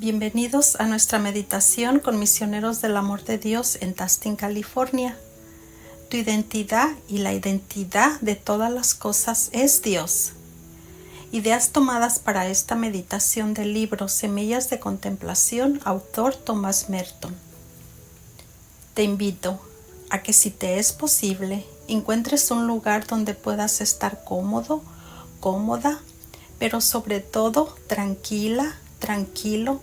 Bienvenidos a nuestra meditación con Misioneros del Amor de Dios en Tustin, California. Tu identidad y la identidad de todas las cosas es Dios. Ideas tomadas para esta meditación del libro Semillas de Contemplación, autor Thomas Merton. Te invito a que, si te es posible, encuentres un lugar donde puedas estar cómodo, cómoda, pero sobre todo tranquila, tranquilo,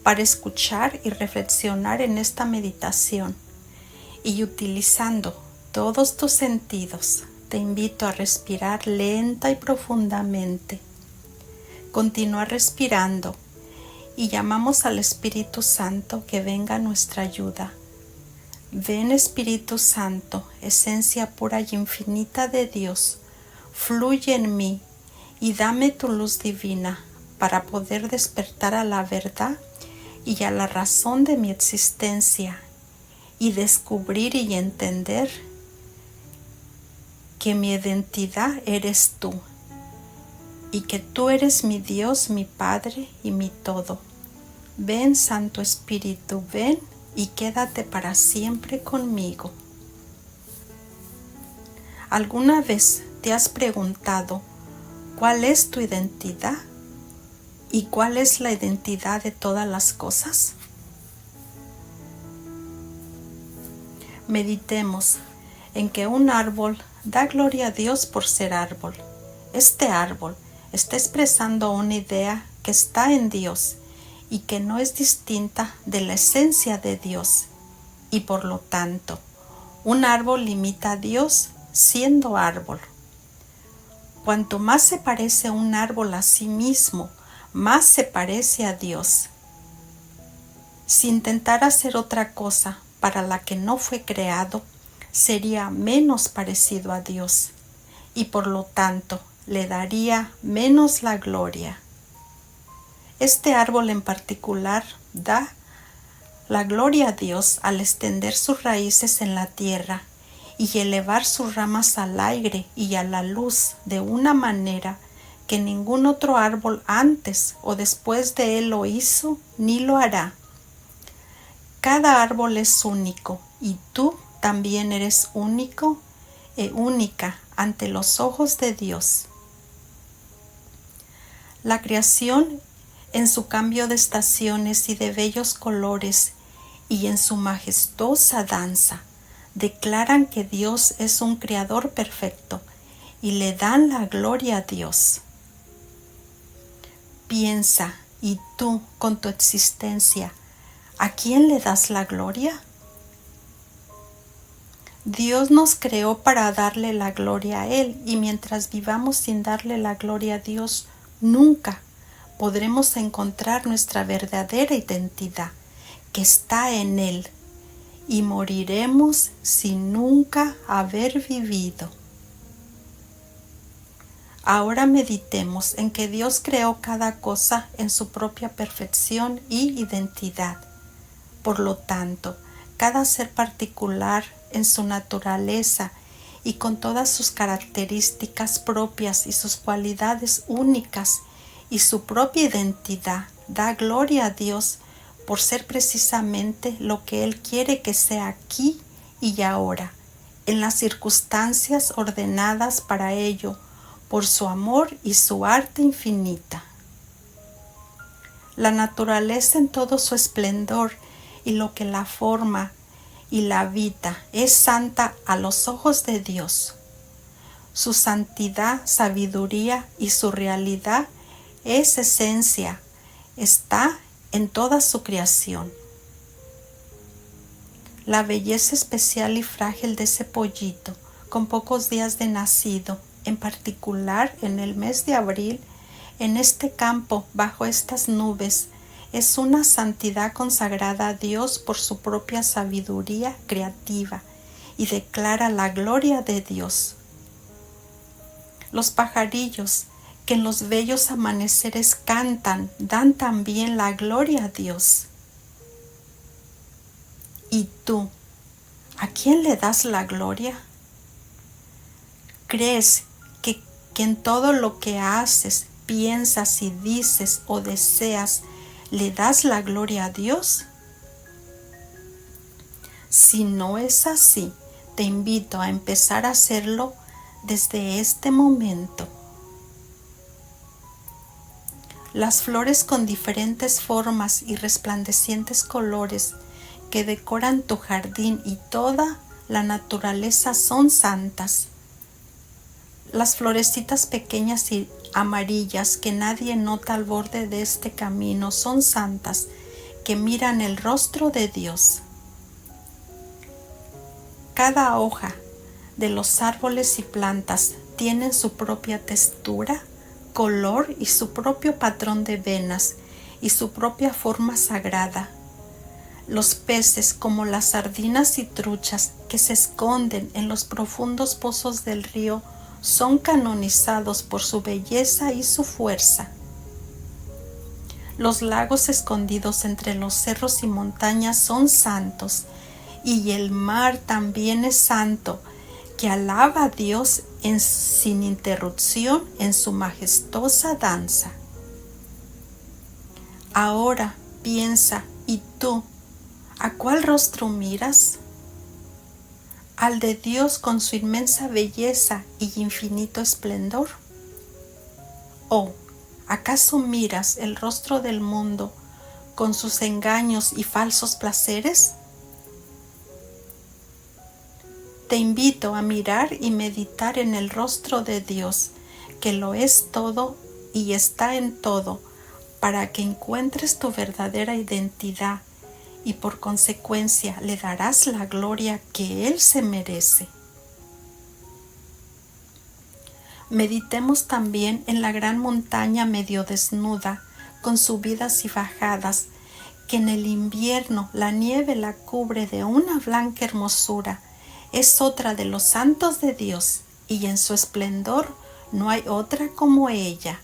para escuchar y reflexionar en esta meditación. Y utilizando todos tus sentidos, te invito a respirar lenta y profundamente. Continúa respirando y llamamos al Espíritu Santo que venga a nuestra ayuda. Ven, Espíritu Santo, esencia pura y infinita de Dios, fluye en mí y dame tu luz divina para poder despertar a la verdad y a la razón de mi existencia y descubrir y entender que mi identidad eres tú y que tú eres mi Dios, mi Padre y mi todo. Ven, Santo Espíritu, ven y quédate para siempre conmigo. ¿Alguna vez te has preguntado cuál es tu identidad? ¿Y cuál es la identidad de todas las cosas? Meditemos en que un árbol da gloria a Dios por ser árbol. Este árbol está expresando una idea que está en Dios y que no es distinta de la esencia de Dios. Y por lo tanto, un árbol imita a Dios siendo árbol. Cuanto más se parece un árbol a sí mismo, más se parece a Dios. Si intentara hacer otra cosa para la que no fue creado, sería menos parecido a Dios y por lo tanto le daría menos la gloria. Este árbol en particular da la gloria a Dios al extender sus raíces en la tierra y elevar sus ramas al aire y a la luz de una manera que ningún otro árbol antes o después de él lo hizo ni lo hará. Cada árbol es único y tú también eres único e única ante los ojos de Dios. La creación, en su cambio de estaciones y de bellos colores y en su majestuosa danza, declaran que Dios es un creador perfecto y le dan la gloria a Dios. Piensa, y tú, con tu existencia, ¿a quién le das la gloria? Dios nos creó para darle la gloria a Él, y mientras vivamos sin darle la gloria a Dios, nunca podremos encontrar nuestra verdadera identidad, que está en Él, y moriremos sin nunca haber vivido. Ahora meditemos en que Dios creó cada cosa en su propia perfección y identidad. Por lo tanto, cada ser particular en su naturaleza y con todas sus características propias y sus cualidades únicas y su propia identidad da gloria a Dios por ser precisamente lo que Él quiere que sea aquí y ahora, en las circunstancias ordenadas para ello, por su amor y su arte infinita. La naturaleza en todo su esplendor y lo que la forma y la habita es santa a los ojos de Dios. Su santidad, sabiduría y su realidad es esencia, está en toda su creación. La belleza especial y frágil de ese pollito, con pocos días de nacido, en particular en el mes de abril, en este campo, bajo estas nubes, es una santidad consagrada a Dios por su propia sabiduría creativa y declara la gloria de Dios. Los pajarillos que en los bellos amaneceres cantan, dan también la gloria a Dios. ¿Y tú, a quién le das la gloria? ¿Crees que en todo lo que haces, piensas y dices o deseas ¿Le das la gloria a Dios? Si no es así, te invito a empezar a hacerlo desde este momento. Las flores con diferentes formas y resplandecientes colores que decoran tu jardín y toda la naturaleza son santas. Las florecitas pequeñas y amarillas que nadie nota al borde de este camino son santas, que miran el rostro de Dios. Cada hoja de los árboles y plantas tienen su propia textura, color y su propio patrón de venas y su propia forma sagrada. Los peces, como las sardinas y truchas que se esconden en los profundos pozos del río, son canonizados por su belleza y su fuerza. Los lagos escondidos entre los cerros y montañas son santos, y el mar también es santo, que alaba a Dios sin interrupción en su majestuosa danza. Ahora piensa, ¿y tú? ¿A cuál rostro miras? ¿Al de Dios con su inmensa belleza y infinito esplendor? ¿O acaso miras el rostro del mundo con sus engaños y falsos placeres? Te invito a mirar y meditar en el rostro de Dios, que lo es todo y está en todo, para que encuentres tu verdadera identidad y por consecuencia le darás la gloria que Él se merece. Meditemos también en la gran montaña medio desnuda, con subidas y bajadas, que en el invierno la nieve la cubre de una blanca hermosura. Es otra de los santos de Dios, y en su esplendor no hay otra como ella.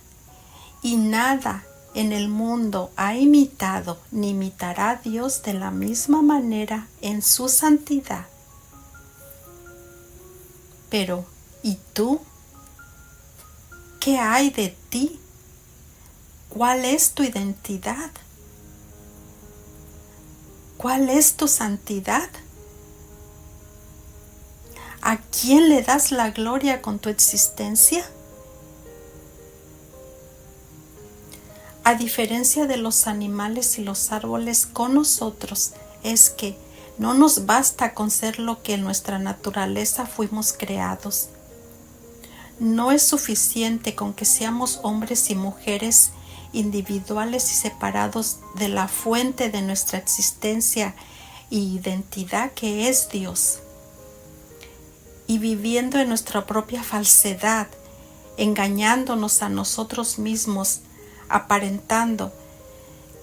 Y nada en el mundo ha imitado ni imitará a Dios de la misma manera en su santidad. Pero, ¿y tú? ¿Qué hay de ti? ¿Cuál es tu identidad? ¿Cuál es tu santidad? ¿A quién le das la gloria con tu existencia? A diferencia de los animales y los árboles, con nosotros es que no nos basta con ser lo que en nuestra naturaleza fuimos creados. No es suficiente con que seamos hombres y mujeres individuales y separados de la fuente de nuestra existencia e identidad, que es Dios. Y viviendo en nuestra propia falsedad, engañándonos a nosotros mismos, aparentando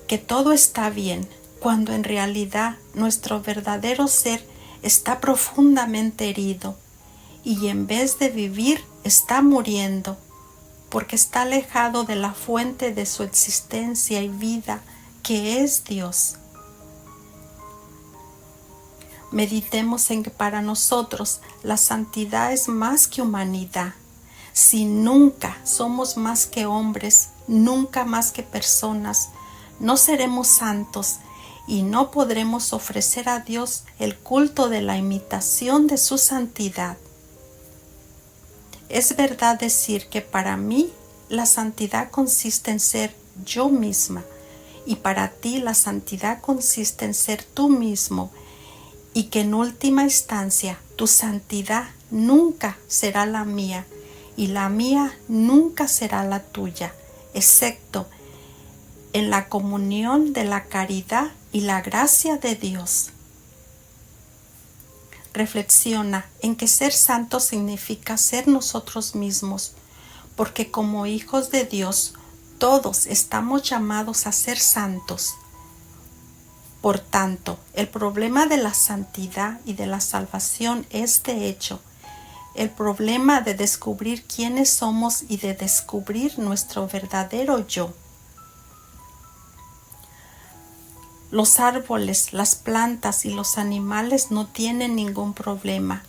que todo está bien, cuando en realidad nuestro verdadero ser está profundamente herido, y en vez de vivir está muriendo, porque está alejado de la fuente de su existencia y vida, que es Dios. Meditemos en que para nosotros la santidad es más que humanidad. Si nunca somos más que hombres, nunca más que personas, no seremos santos y no podremos ofrecer a Dios el culto de la imitación de su santidad. Es verdad decir que para mí la santidad consiste en ser yo misma, y para ti la santidad consiste en ser tú mismo, y que en última instancia tu santidad nunca será la mía y la mía nunca será la tuya, excepto en la comunión de la caridad y la gracia de Dios. Reflexiona en que ser santo significa ser nosotros mismos, porque como hijos de Dios todos estamos llamados a ser santos. Por tanto, el problema de la santidad y de la salvación es, de hecho, el problema de descubrir quiénes somos y de descubrir nuestro verdadero yo. Los árboles, las plantas y los animales no tienen ningún problema.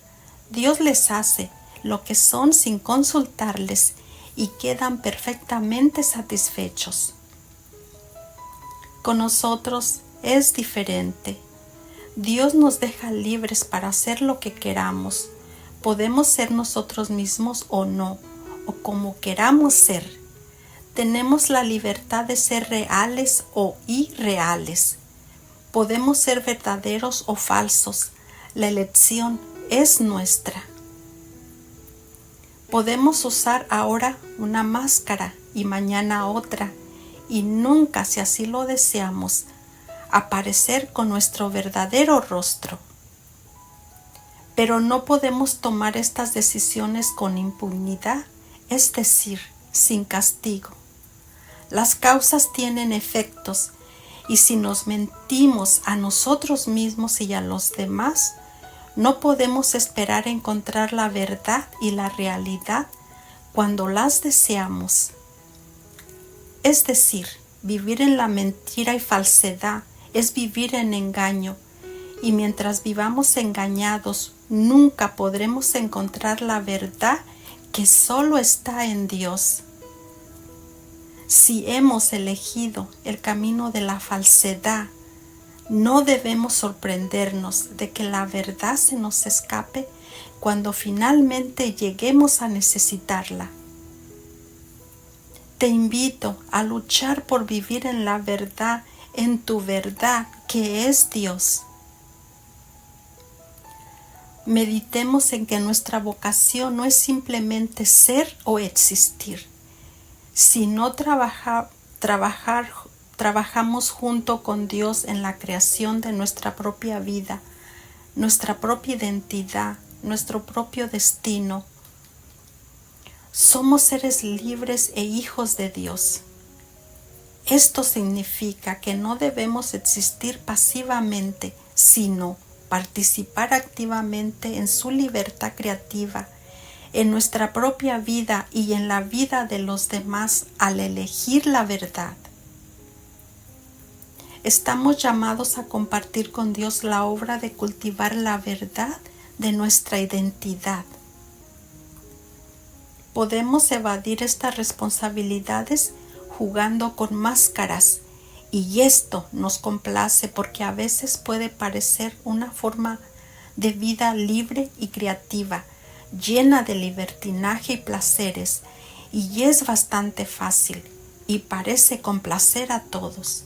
Dios les hace lo que son sin consultarles y quedan perfectamente satisfechos. Con nosotros es diferente. Dios nos deja libres para hacer lo que queramos. Podemos ser nosotros mismos o no, o como queramos ser. Tenemos la libertad de ser reales o irreales. Podemos ser verdaderos o falsos. La elección es nuestra. Podemos usar ahora una máscara y mañana otra, y nunca, si así lo deseamos, aparecer con nuestro verdadero rostro. Pero no podemos tomar estas decisiones con impunidad, es decir, sin castigo. Las causas tienen efectos, y si nos mentimos a nosotros mismos y a los demás, no podemos esperar encontrar la verdad y la realidad cuando las deseamos. Es decir, vivir en la mentira y falsedad es vivir en engaño, y mientras vivamos engañados, nunca podremos encontrar la verdad que solo está en Dios. Si hemos elegido el camino de la falsedad, no debemos sorprendernos de que la verdad se nos escape cuando finalmente lleguemos a necesitarla. Te invito a luchar por vivir en la verdad, en tu verdad, que es Dios. Meditemos en que nuestra vocación no es simplemente ser o existir, sino trabajamos junto con Dios en la creación de nuestra propia vida, nuestra propia identidad, nuestro propio destino. Somos seres libres e hijos de Dios. Esto significa que no debemos existir pasivamente, sino participar activamente en su libertad creativa, en nuestra propia vida y en la vida de los demás al elegir la verdad. Estamos llamados a compartir con Dios la obra de cultivar la verdad de nuestra identidad. Podemos evadir estas responsabilidades jugando con máscaras, y esto nos complace porque a veces puede parecer una forma de vida libre y creativa, llena de libertinaje y placeres, y es bastante fácil y parece complacer a todos.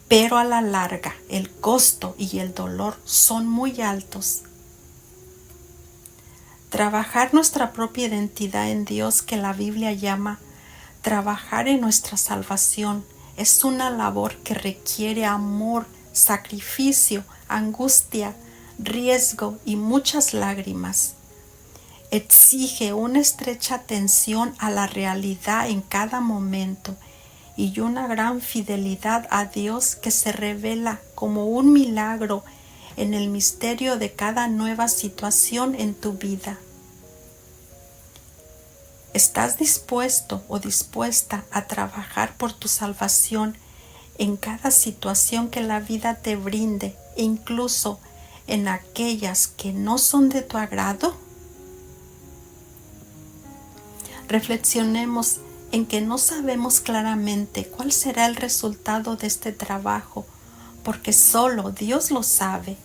Pero a la larga el costo y el dolor son muy altos. Trabajar nuestra propia identidad en Dios, que la Biblia llama trabajar en nuestra salvación, es una labor que requiere amor, sacrificio, angustia, riesgo y muchas lágrimas. Exige una estrecha atención a la realidad en cada momento y una gran fidelidad a Dios que se revela como un milagro en el misterio de cada nueva situación en tu vida. ¿Estás dispuesto o dispuesta a trabajar por tu salvación en cada situación que la vida te brinde, e incluso en aquellas que no son de tu agrado? Reflexionemos en que no sabemos claramente cuál será el resultado de este trabajo, porque solo Dios lo sabe.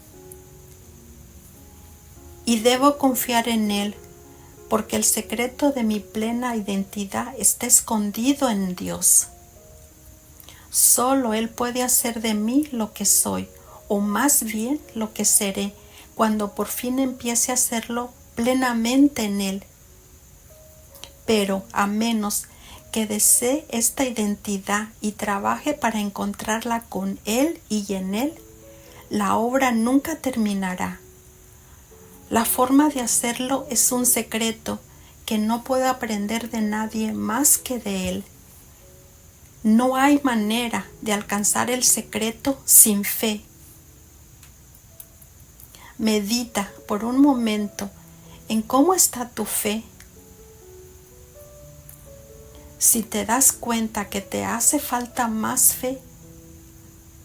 Y debo confiar en Él, porque el secreto de mi plena identidad está escondido en Dios. Solo Él puede hacer de mí lo que soy, o más bien lo que seré, cuando por fin empiece a hacerlo plenamente en Él. Pero a menos que desee esta identidad y trabaje para encontrarla con Él y en Él, la obra nunca terminará. La forma de hacerlo es un secreto que no puedo aprender de nadie más que de Él. No hay manera de alcanzar el secreto sin fe. Medita por un momento en cómo está tu fe. Si te das cuenta que te hace falta más fe,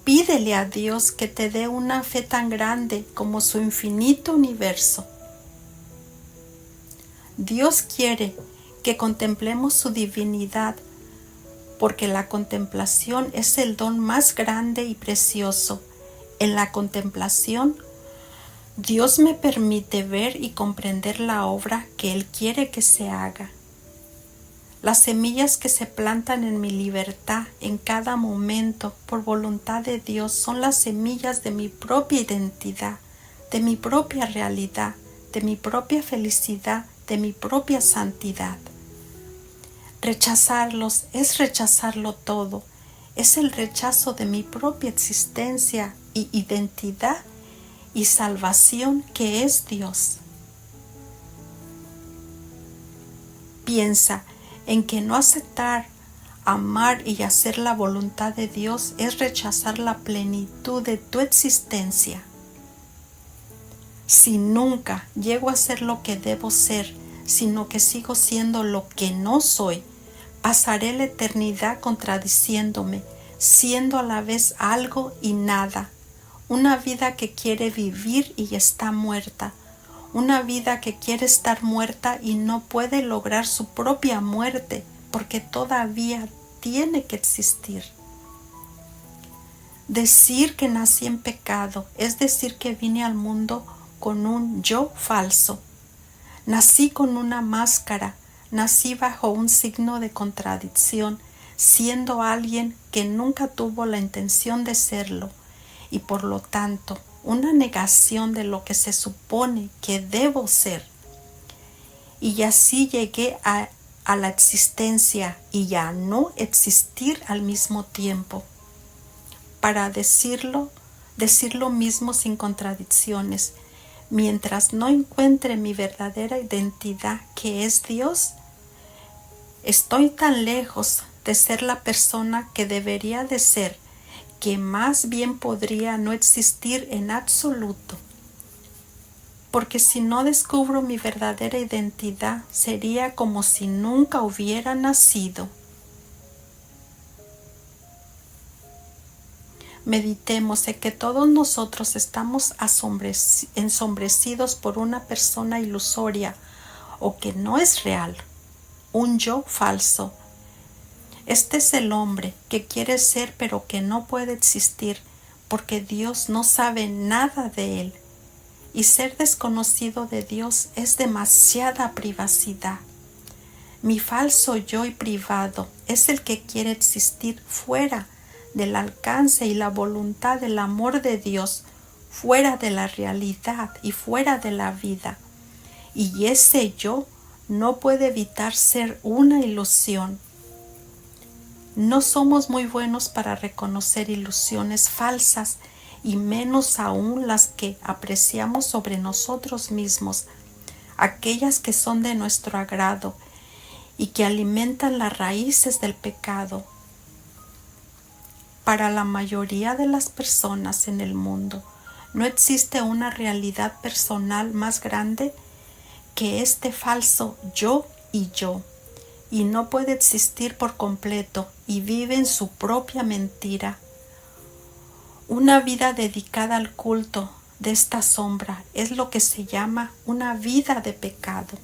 pídele a Dios que te dé una fe tan grande como su infinito universo. Dios quiere que contemplemos su divinidad porque la contemplación es el don más grande y precioso. En la contemplación, Dios me permite ver y comprender la obra que Él quiere que se haga. Las semillas que se plantan en mi libertad en cada momento por voluntad de Dios son las semillas de mi propia identidad, de mi propia realidad, de mi propia felicidad, de mi propia santidad. Rechazarlos es rechazarlo todo, es el rechazo de mi propia existencia y identidad y salvación que es Dios. Piensa en que no aceptar, amar y hacer la voluntad de Dios es rechazar la plenitud de tu existencia. Si nunca llego a ser lo que debo ser, sino que sigo siendo lo que no soy, pasaré la eternidad contradiciéndome, siendo a la vez algo y nada, una vida que quiere vivir y está muerta, una vida que quiere estar muerta y no puede lograr su propia muerte, porque todavía tiene que existir. Decir que nací en pecado es decir que vine al mundo con un yo falso. Nací con una máscara, nací bajo un signo de contradicción, siendo alguien que nunca tuvo la intención de serlo, y por lo tanto una negación de lo que se supone que debo ser. Y así llegué a la existencia y a no existir al mismo tiempo. Para decir lo mismo sin contradicciones, mientras no encuentre mi verdadera identidad que es Dios, estoy tan lejos de ser la persona que debería de ser, que más bien podría no existir en absoluto. Porque si no descubro mi verdadera identidad, sería como si nunca hubiera nacido. Meditemos en que todos nosotros estamos ensombrecidos por una persona ilusoria o que no es real, un yo falso. Este es el hombre que quiere ser pero que no puede existir porque Dios no sabe nada de él. Y ser desconocido de Dios es demasiada privacidad. Mi falso yo y privado es el que quiere existir fuera del alcance y la voluntad del amor de Dios, fuera de la realidad y fuera de la vida. Y ese yo no puede evitar ser una ilusión. No somos muy buenos para reconocer ilusiones falsas y menos aún las que apreciamos sobre nosotros mismos, aquellas que son de nuestro agrado y que alimentan las raíces del pecado. Para la mayoría de las personas en el mundo, no existe una realidad personal más grande que este falso yo y no puede existir por completo y vive en su propia mentira. Una vida dedicada al culto de esta sombra es lo que se llama una vida de pecado,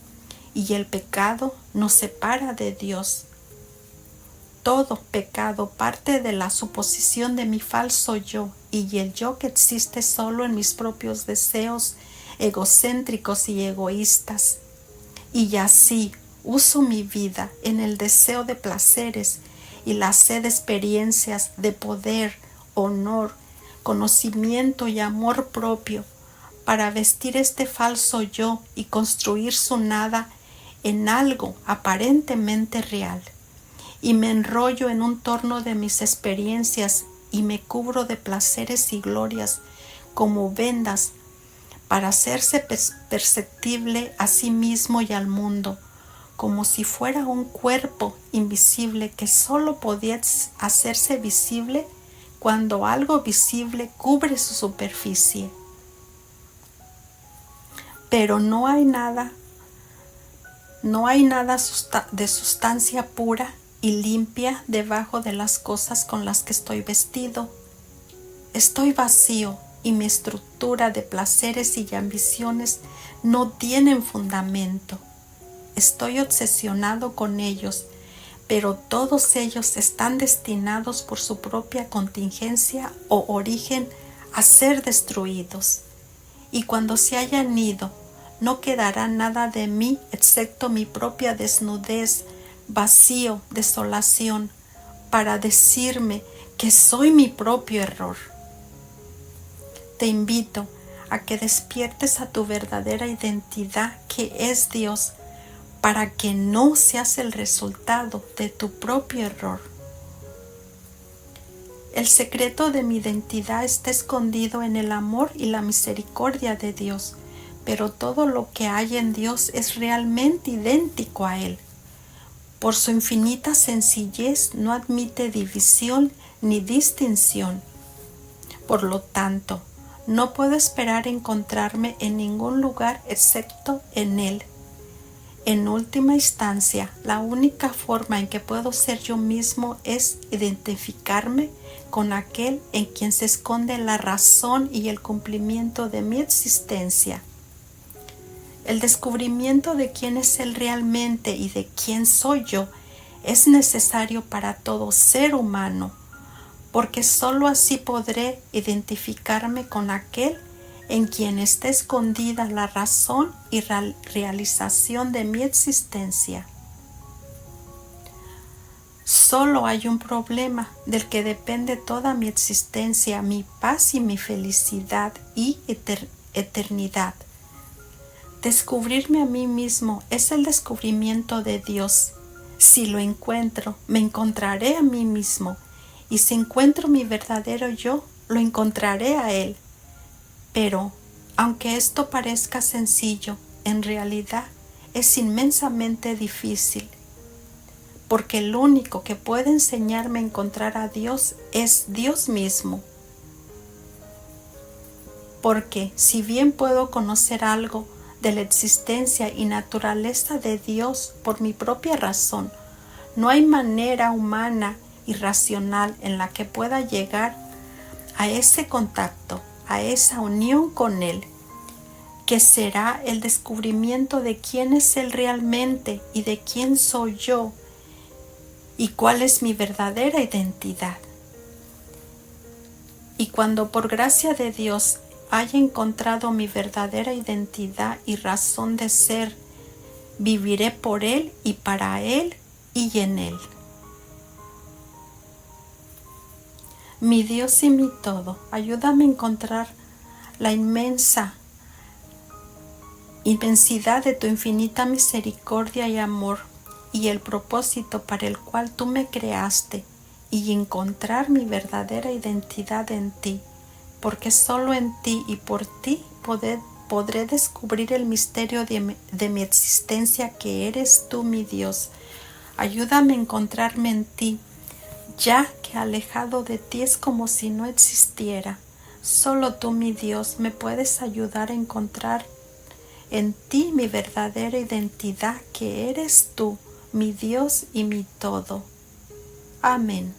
y el pecado nos separa de Dios. Todo pecado parte de la suposición de mi falso yo y el yo que existe solo en mis propios deseos egocéntricos y egoístas. Y así uso mi vida en el deseo de placeres y la sed de experiencias de poder, honor, conocimiento y amor propio para vestir este falso yo y construir su nada en algo aparentemente real. Y me enrollo en un torno de mis experiencias y me cubro de placeres y glorias como vendas para hacerse perceptible a sí mismo y al mundo, como si fuera un cuerpo invisible que solo podía hacerse visible cuando algo visible cubre su superficie. Pero no hay nada de sustancia pura y limpia debajo de las cosas con las que estoy vestido. Estoy vacío y mi estructura de placeres y ambiciones no tienen fundamento. Estoy obsesionado con ellos, pero todos ellos están destinados por su propia contingencia o origen a ser destruidos. Y cuando se hayan ido, no quedará nada de mí excepto mi propia desnudez, vacío, desolación, para decirme que soy mi propio error. Te invito a que despiertes a tu verdadera identidad, que es Dios, para que no seas el resultado de tu propio error. El secreto de mi identidad está escondido en el amor y la misericordia de Dios, pero todo lo que hay en Dios es realmente idéntico a Él. Por su infinita sencillez no admite división ni distinción. Por lo tanto, no puedo esperar encontrarme en ningún lugar excepto en Él. En última instancia, la única forma en que puedo ser yo mismo es identificarme con aquel en quien se esconde la razón y el cumplimiento de mi existencia. El descubrimiento de quién es Él realmente y de quién soy yo es necesario para todo ser humano, porque sólo así podré identificarme con aquel en quien está escondida la razón y realización de mi existencia. Solo hay un problema del que depende toda mi existencia, mi paz y mi felicidad y eternidad. Descubrirme a mí mismo es el descubrimiento de Dios. Si lo encuentro, me encontraré a mí mismo, y si encuentro mi verdadero yo, lo encontraré a Él. Pero, aunque esto parezca sencillo, en realidad es inmensamente difícil, porque el único que puede enseñarme a encontrar a Dios es Dios mismo. Porque si bien puedo conocer algo de la existencia y naturaleza de Dios por mi propia razón, no hay manera humana y racional en la que pueda llegar a ese contacto, a esa unión con Él, que será el descubrimiento de quién es Él realmente y de quién soy yo y cuál es mi verdadera identidad. Y cuando por gracia de Dios haya encontrado mi verdadera identidad y razón de ser, viviré por Él y para Él y en Él. Mi Dios y mi todo, ayúdame a encontrar la inmensidad de tu infinita misericordia y amor y el propósito para el cual tú me creaste, y encontrar mi verdadera identidad en ti, porque solo en ti y por ti podré descubrir el misterio de mi existencia, que eres tú, mi Dios. Ayúdame a encontrarme en ti, ya que alejado de ti es como si no existiera. Solo tú, mi Dios, me puedes ayudar a encontrar en ti mi verdadera identidad, que eres tú, mi Dios y mi todo. Amén.